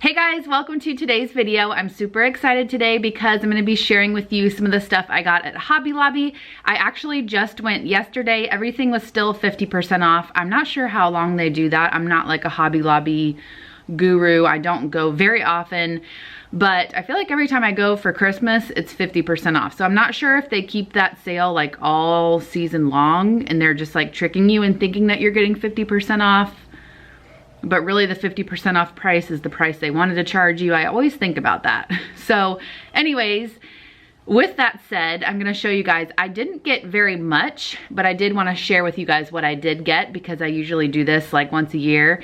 Hey guys, welcome to today's video. I'm super excited today because I'm going to be sharing with you some of the stuff I got at Hobby Lobby. I actually just went yesterday. Everything was still 50% off. I'm not sure how long they do that. I'm not like a Hobby Lobby guru. I don't go very often, but I feel like every time I go for Christmas, it's 50% off. So I'm not sure if they keep that sale like all season long and they're just like tricking you and thinking that you're getting 50% off. But really the 50% off price is the price they wanted to charge you. I always think about that. So anyways, with that said, I'm gonna show you guys, I didn't get very much, but I did wanna share with you guys what I did get because I usually do this like once a year.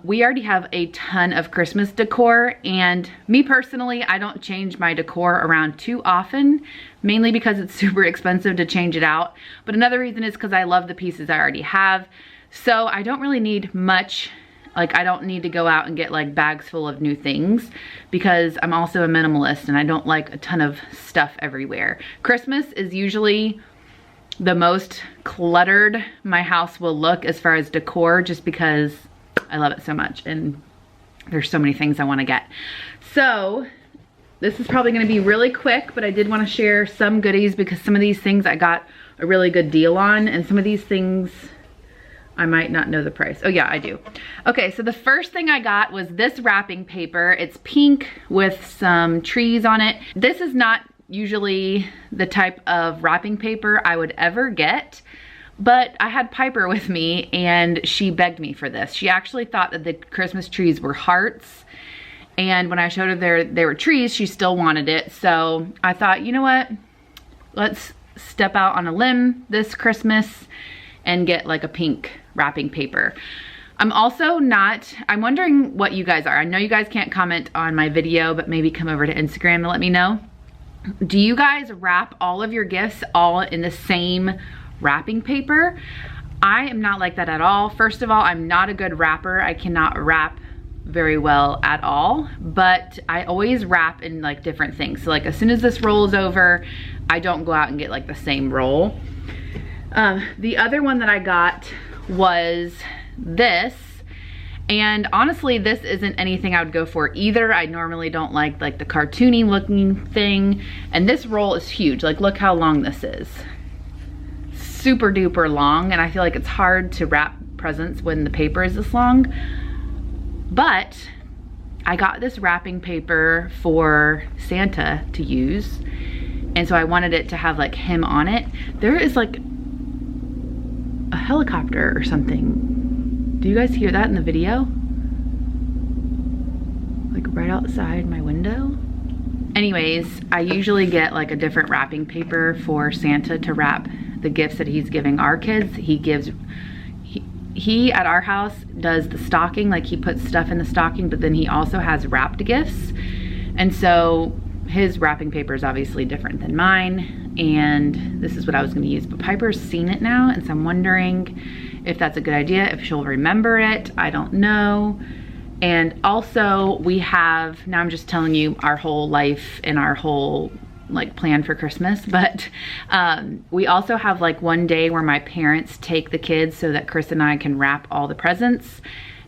We already have a ton of Christmas decor, and me personally, I don't change my decor around too often, mainly because it's super expensive to change it out. But another reason is because I love the pieces I already have. So I don't really need much. Like, I don't need to go out and get like bags full of new things because I'm also a minimalist and I don't like a ton of stuff everywhere. Christmas is usually the most cluttered my house will look as far as decor, just because I love it so much and there's so many things I want to get. So this is probably going to be really quick, but I did want to share some goodies because some of these things I got a really good deal on, and some of these things I might not know the price. Oh yeah, I do. Okay, so the first thing I got was this wrapping paper. It's pink with some trees on it. This is not usually the type of wrapping paper I would ever get, but I had Piper with me and she begged me for this. She actually thought that the Christmas trees were hearts, and when I showed her they were trees, she still wanted it. So I thought, you know what? Let's step out on a limb this Christmas and get like a pink wrapping paper. I'm wondering what you guys are. I know you guys can't comment on my video, but maybe come over to Instagram and let me know. Do you guys wrap all of your gifts all in the same wrapping paper? I am not like that at all. First of all, I'm not a good wrapper. I cannot wrap very well at all, but I always wrap in like different things. So like as soon as this roll is over, I don't go out and get like the same roll. The other one that I got was this, and honestly this isn't anything I would go for either. I normally don't like the cartoony looking thing, and this roll is huge. Like, look how long this is. Super duper long, and I feel like it's hard to wrap presents when the paper is this long. But I got this wrapping paper for Santa to use, and so I wanted it to have like him on it. There is like a helicopter or something. Do you guys hear that in the video? Like right outside my window. Anyways, I usually get like a different wrapping paper for Santa to wrap the gifts that he's giving our kids. He at our house does the stocking, like he puts stuff in the stocking, but then he also has wrapped gifts. And so his wrapping paper is obviously different than mine, and this is what I was going to use. But Piper's seen it now, and so I'm wondering if that's a good idea, if she'll remember it. I don't know. And also we have, now I'm just telling you our whole life and our whole like plan for Christmas, but we also have like one day where my parents take the kids so that Chris and I can wrap all the presents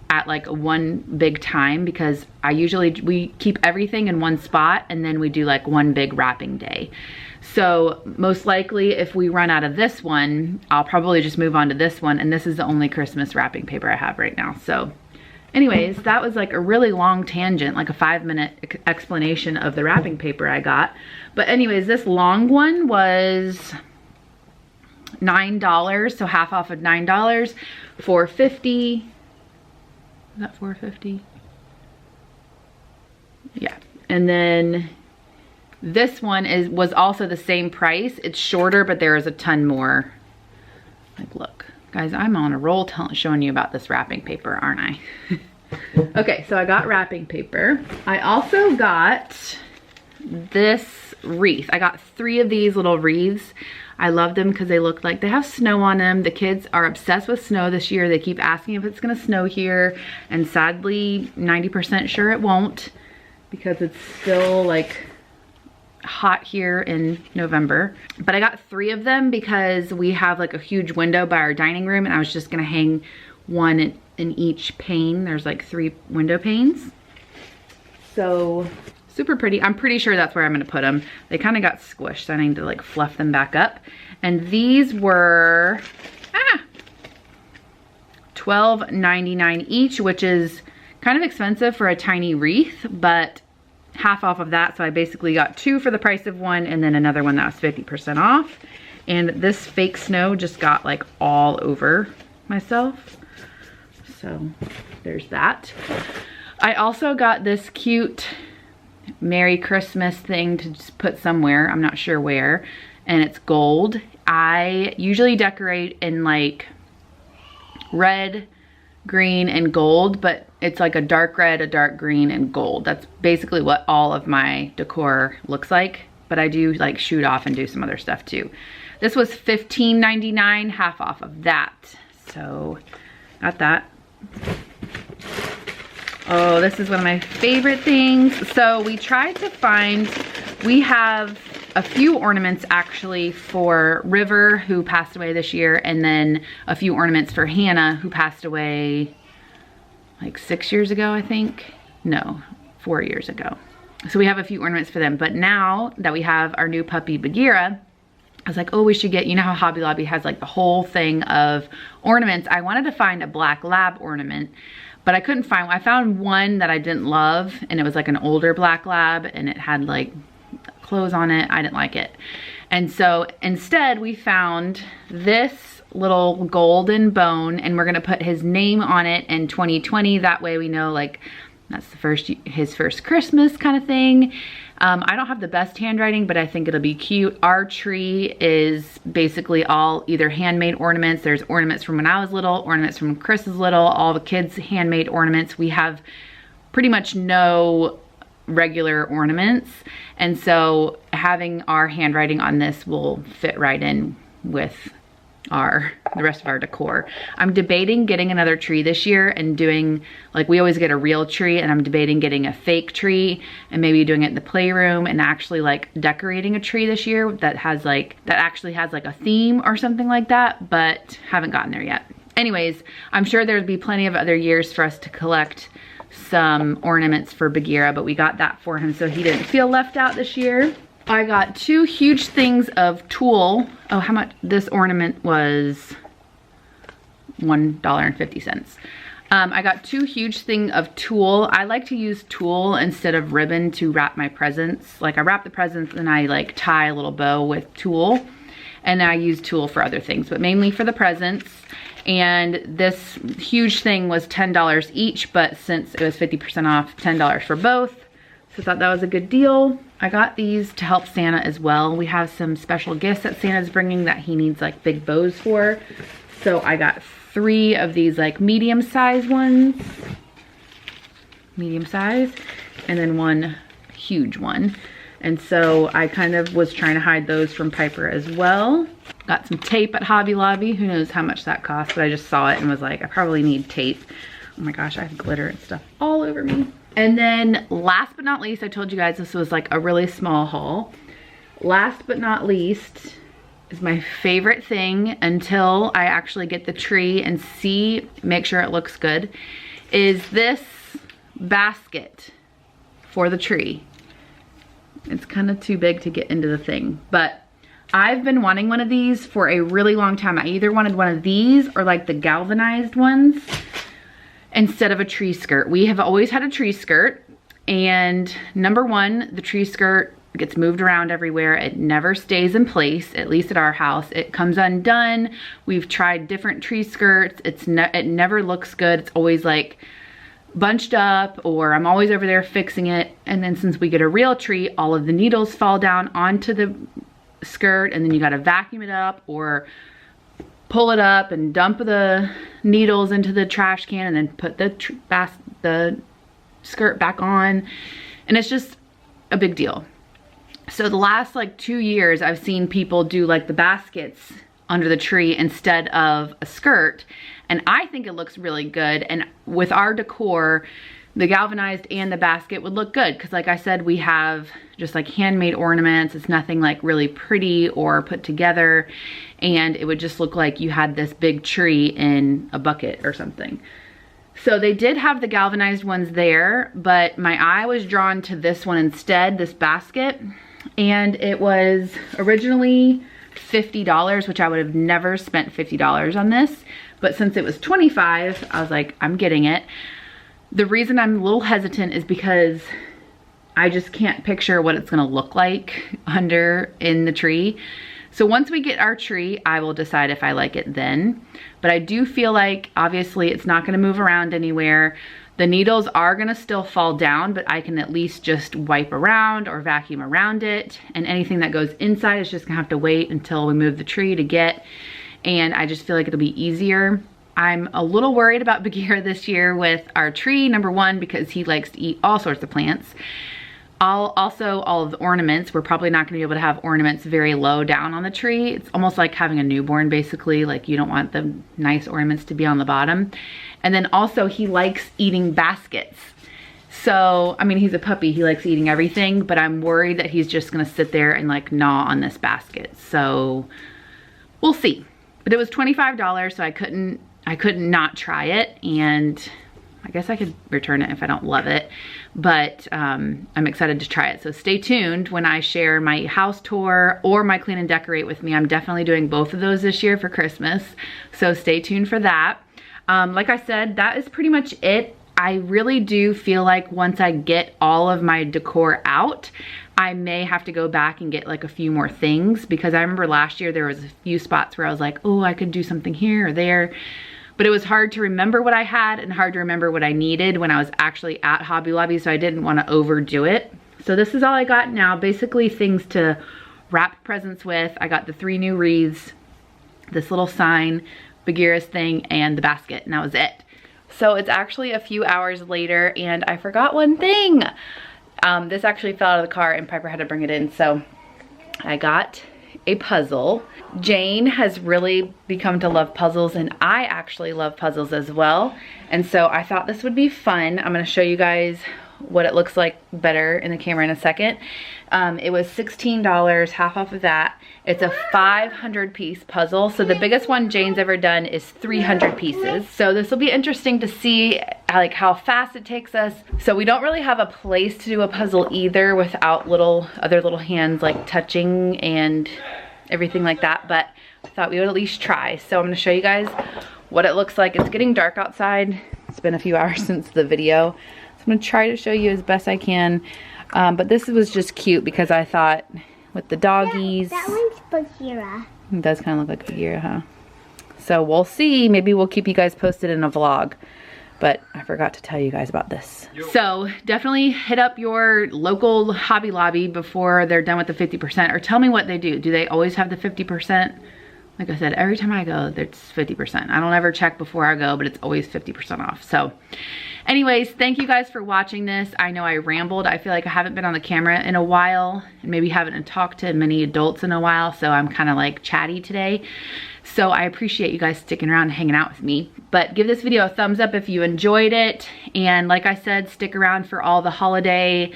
at like one big time, because we keep everything in one spot and then we do like one big wrapping day. So most likely if we run out of this one, I'll probably just move on to this one, and this is the only Christmas wrapping paper I have right now. So anyways, that was like a really long tangent, like a 5-minute explanation of the wrapping paper I got. But anyways, this long one was $9, so half off of $9, $4.50. Is that $4.50? Yeah. And then this one was also the same price. It's shorter, but there is a ton more. Like, look, guys, I'm on a roll showing you about this wrapping paper, aren't I? Okay, so I got wrapping paper. I also got this wreath. I got 3 of these little wreaths. I love them because they look like they have snow on them. The kids are obsessed with snow this year. They keep asking if it's gonna snow here, and sadly 90% sure it won't, because it's still like hot here in November. But I got 3 of them because we have like a huge window by our dining room, and I was just gonna hang one in each pane. There's like 3 window panes. So super pretty. I'm pretty sure that's where I'm gonna put them. They kind of got squished, so I need to like fluff them back up. And these were $12.99 each, which is kind of expensive for a tiny wreath, but half off of that. So I basically got 2 for the price of 1, and then another one that was 50% off. And this fake snow just got like all over myself. So there's that. I also got this cute Merry Christmas thing to just put somewhere. I'm not sure where. And it's gold. I usually decorate in like red, green, and gold, but it's like a dark red, a dark green, and gold. That's basically what all of my decor looks like, but I do like shoot off and do some other stuff too. This was $15.99, half off of that. So got that. Oh, this is one of my favorite things. So we tried to find, we have a few ornaments actually for River, who passed away this year, and then a few ornaments for Hannah, who passed away like 6 years ago, I think. No, 4 years ago. So we have a few ornaments for them. But now that we have our new puppy, Bagheera, I was like, oh, we should get, you know how Hobby Lobby has like the whole thing of ornaments. I wanted to find a black lab ornament, but I couldn't find one. I found one that I didn't love, and it was like an older black lab, and it had like clothes on it. I didn't like it. And so instead we found this little golden bone, and we're gonna put his name on it in 2020. That way we know like that's his first Christmas kind of thing. I don't have the best handwriting, but I think it'll be cute. Our tree is basically all either handmade ornaments. There's ornaments from when I was little, ornaments from Chris is little, all the kids' handmade ornaments. We have pretty much no regular ornaments. And so having our handwriting on this will fit right in with the rest of our decor. I'm debating getting another tree this year and doing, like we always get a real tree, and I'm debating getting a fake tree and maybe doing it in the playroom and actually like decorating a tree this year that actually has like a theme or something like that, but haven't gotten there yet. Anyways, I'm sure there'd be plenty of other years for us to collect some ornaments for Bagheera, but we got that for him so he didn't feel left out this year. I got 2 huge things of tulle. Oh, how much? This ornament was $1.50. I got 2 huge things of tulle. I like to use tulle instead of ribbon to wrap my presents. Like I wrap the presents and I like tie a little bow with tulle, and I use tulle for other things, but mainly for the presents. And this huge thing was $10 each, but since it was 50% off, $10 for both. So I thought that was a good deal. I got these to help Santa as well. We have some special gifts that Santa's bringing that he needs like big bows for. So I got 3 of these like medium-sized ones. Medium size. And then 1 huge one. And so I kind of was trying to hide those from Piper as well. Got some tape at Hobby Lobby. Who knows how much that cost, but I just saw it and was like, I probably need tape. Oh my gosh, I have glitter and stuff all over me. And then last but not least, I told you guys this was like a really small haul. Last but not least is my favorite thing until I actually get the tree and make sure it looks good, is this basket for the tree. It's kind of too big to get into the thing, but I've been wanting one of these for a really long time. I either wanted one of these or like the galvanized ones instead of a tree skirt. We have always had a tree skirt, and number one, the tree skirt gets moved around everywhere. It never stays in place, at least at our house. It comes undone. We've tried different tree skirts. It never looks good. It's always like bunched up, or I'm always over there fixing it. And then since we get a real tree, all of the needles fall down onto the skirt, and then you gotta vacuum it up or pull it up and dump the needles into the trash can and then put the skirt back on. And it's just a big deal. So the last like 2 years, I've seen people do like the baskets under the tree instead of a skirt. And I think it looks really good. And with our decor, the galvanized and the basket would look good. Cause like I said, we have just like handmade ornaments. It's nothing like really pretty or put together. And it would just look like you had this big tree in a bucket or something. So they did have the galvanized ones there, but my eye was drawn to this one instead, this basket. And it was originally $50, which I would have never spent $50 on this. But since it was $25, I was like, I'm getting it. The reason I'm a little hesitant is because I just can't picture what it's gonna look like under in the tree. So once we get our tree, I will decide if I like it then. But I do feel like, obviously, it's not gonna move around anywhere. The needles are gonna still fall down, but I can at least just wipe around or vacuum around it. And anything that goes inside is just gonna have to wait until we move the tree to get. And I just feel like it'll be easier. I'm a little worried about Bagheera this year with our tree, number one, because he likes to eat all sorts of plants. Also, all of the ornaments, we're probably not gonna be able to have ornaments very low down on the tree. It's almost like having a newborn, basically. Like, you don't want the nice ornaments to be on the bottom. And then also, he likes eating baskets. So, I mean, he's a puppy, he likes eating everything, but I'm worried that he's just gonna sit there and like gnaw on this basket. So, we'll see. But it was $25, so I couldn't not try it, and I guess I could return it if I don't love it, but I'm excited to try it. So stay tuned when I share my house tour or my clean and decorate with me. I'm definitely doing both of those this year for Christmas, so stay tuned for that. Like I said, that is pretty much it. I really do feel like once I get all of my decor out, I may have to go back and get like a few more things, because I remember last year there was a few spots where I was like, oh, I could do something here or there. But it was hard to remember what I had and hard to remember what I needed when I was actually at Hobby Lobby, so I didn't want to overdo it. So this is all I got now, basically things to wrap presents with. I got the 3 new wreaths, this little sign, Bagheera's thing, and the basket, and that was it. So it's actually a few hours later, and I forgot one thing. This actually fell out of the car and Piper had to bring it in, so I got a puzzle. Jane has really become to love puzzles, and I actually love puzzles as well. And so I thought this would be fun. I'm gonna show you guys what it looks like better in the camera in a second. It was $16, half off of that. It's a 500 piece puzzle. So the biggest one Jane's ever done is 300 pieces. So this will be interesting to see like how fast it takes us. So we don't really have a place to do a puzzle either without other little hands like touching and everything like that, but I thought we would at least try. So I'm gonna show you guys what it looks like. It's getting dark outside. It's been a few hours since the video. So I'm gonna try to show you as best I can. But this was just cute because I thought with the doggies. That one's Bagheera. It does kind of look like Bagheera, huh? So we'll see. Maybe we'll keep you guys posted in a vlog. But I forgot to tell you guys about this. So definitely hit up your local Hobby Lobby before they're done with the 50%, or tell me what they do. Do they always have the 50%? Like I said, every time I go, there's 50%. I don't ever check before I go, but it's always 50% off. So anyways, thank you guys for watching this. I know I rambled. I feel like I haven't been on the camera in a while, and maybe haven't talked to many adults in a while, so I'm kind of like chatty today. So I appreciate you guys sticking around and hanging out with me. But give this video a thumbs up if you enjoyed it. And like I said, stick around for all the holiday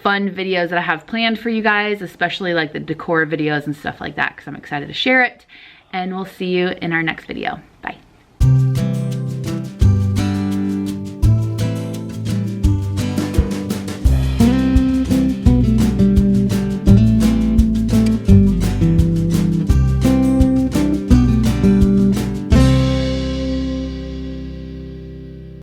fun videos that I have planned for you guys, especially like the decor videos and stuff like that, because I'm excited to share it. And we'll see you in our next video. Bye.